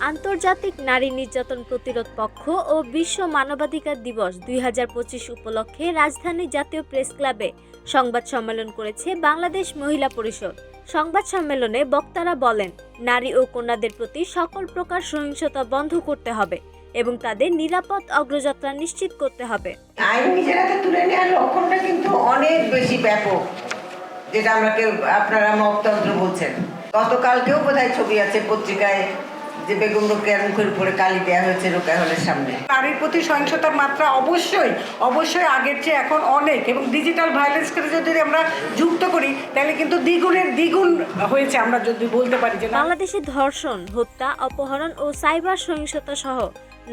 আন্তর্জাতিক নারী নির্যাতন প্রতিরোধ পক্ষ ও বিশ্ব মানবাধিকার দিবস 2025 উপলক্ষে রাজধানী জাতীয় প্রেস ক্লাবে সংবাদ সম্মেলন করেছে বাংলাদেশ মহিলা পরিষদ। সংবাদ সম্মেলনে বক্তারা বলেন, নারী ও কন্যাদের প্রতি সকল প্রকার সহিংসতা বন্ধ করতে হবে এবং তাদের নিরাপদ অগ্রযাত্রা নিশ্চিত করতে হবে। আইন নিজের হাতে তুলে নেওয়ার লক্ষণটা কিন্তু অনেক বেশি ব্যাপক, যেটা আপনারা মকতন্ত্র বলছেন। গতকালকেও বোধহয় ছবি আছে পত্রিকায় যে বেগম রোকেয়ার মুখের উপরে কালি দেওয়া হয়েছে রোকেয়া হলের সামনে। নারীর প্রতি সহিংসতার মাত্রা অবশ্যই আগের চেয়ে এখন অনেক, এবং ডিজিটাল ভায়োলেন্সকে যদি আমরা যুক্ত করি তাহলে কিন্তু দ্বিগুণ হয়েছে, আমরা যদি বলতে পারি যে বাংলাদেশে ধর্ষণ, হত্যা, অপহরণ ও সাইবার সহিংসতা সহ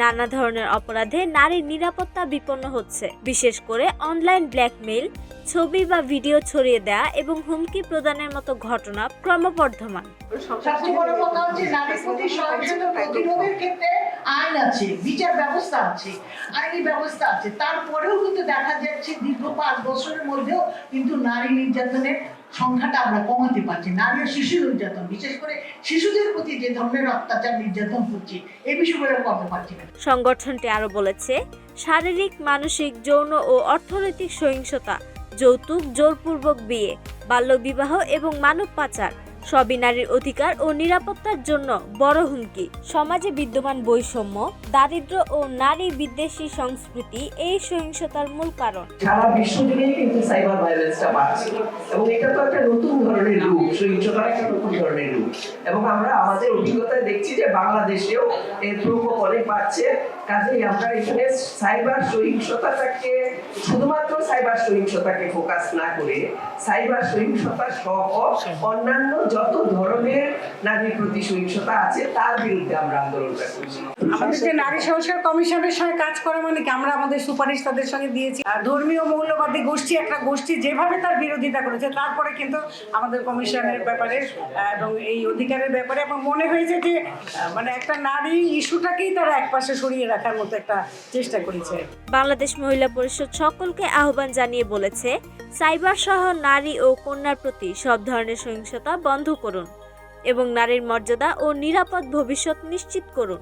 নানা ধরনের অপরাধে নারীর নিরাপত্তা বিপন্ন হচ্ছে। বিশেষ করে অনলাইন ব্ল্যাকমেইল, ছবি বা ভিডিও ছড়িয়ে দেওয়া এবং হুমকি প্রদানের মতো ঘটনা ক্রমবর্ধমান। সবচেয়ে বড় কথা হচ্ছে নারীর প্রতি সহিংসতা প্রতিরোধের ক্ষেত্রে আইন আছে, বিচার ব্যবস্থা আছে, আইনি ব্যবস্থা আছে। তারপরেও কিন্তু দেখা যাচ্ছে দীর্ঘ 5 বছরের মধ্যেও কিন্তু নারী নির্যাতনের সংখ্যাটা আমরা কমাতে পারছি। নারী ও শিশু নির্যাতন, বিশেষ করে শিশুদের প্রতি যে ধরনের অত্যাচার নির্যাতন হচ্ছে, এই বিষয়গুলো কমাতে পারছি না। সংগঠনটি আরো বলেছে, শারীরিক, মানসিক, যৌন ও অর্থনৈতিক সহিংসতা, যৌতুক, জোরপূর্বক বিয়ে, বাল্যবিবাহ এবং মানব পাচার সবই নারীর অধিকার ও নিরাপত্তার জন্য বড় হুমকি। সমাজে বিদ্যমান বৈষম্য, দারিদ্র্য ও নারী বিদ্বেষী সংস্কৃতি এই সহিংসতার মূল কারণ। সারা বিশ্ব জুড়েই কিন্তু সাইবার ভায়োলেন্সটা বাড়ছে এবং এটা তো একটা নতুন ধরনের রূপ, সহিংসতার একটা নতুন ধরনের রূপ, এবং আমরা আমাদের অভিজ্ঞতায় দেখছি যে বাংলাদেশেও এর প্রকোপ অনেক বাড়ছে। কাজেই আমরা এখানে সাইবার সহিংসতাটাকে শুধুমাত্র সাইবার সহিংসতাকে ফোকাস না করে সাইবার সহিংসতা সহ অন্যান্য যত ধরনের নারীর প্রতি সহিংসতা আছে তার বিরুদ্ধে আমরা আন্দোলনটা করছি। আমাদের যে নারী সংস্কার কমিশনের সঙ্গে কাজ করা মানে কি, আমরা আমাদের সুপারিশ তাদের সঙ্গে দিয়েছি। ধর্মীয় মৌলবাদী একটা গোষ্ঠী যেভাবে তার বিরোধিতা করেছে, তারপরে কিন্তু আমাদের কমিশনের ব্যাপারে এবং এই অধিকারের ব্যাপারে এবং মনে হয়েছে যে মানে একটা নারী ইস্যুটাকেই তারা একপাশে সরিয়ে রাখার মতো একটা চেষ্টা করেছে। বাংলাদেশ মহিলা পরিষদ সকলকে আহ্বান জানিয়ে বলেছে, সাইবার সহ নারী ও কন্যার প্রতি সব ধরনের সহিংসতা বন্ধ করুন এবং নারীর মর্যাদা ও নিরাপদ ভবিষ্যৎ নিশ্চিত করুন।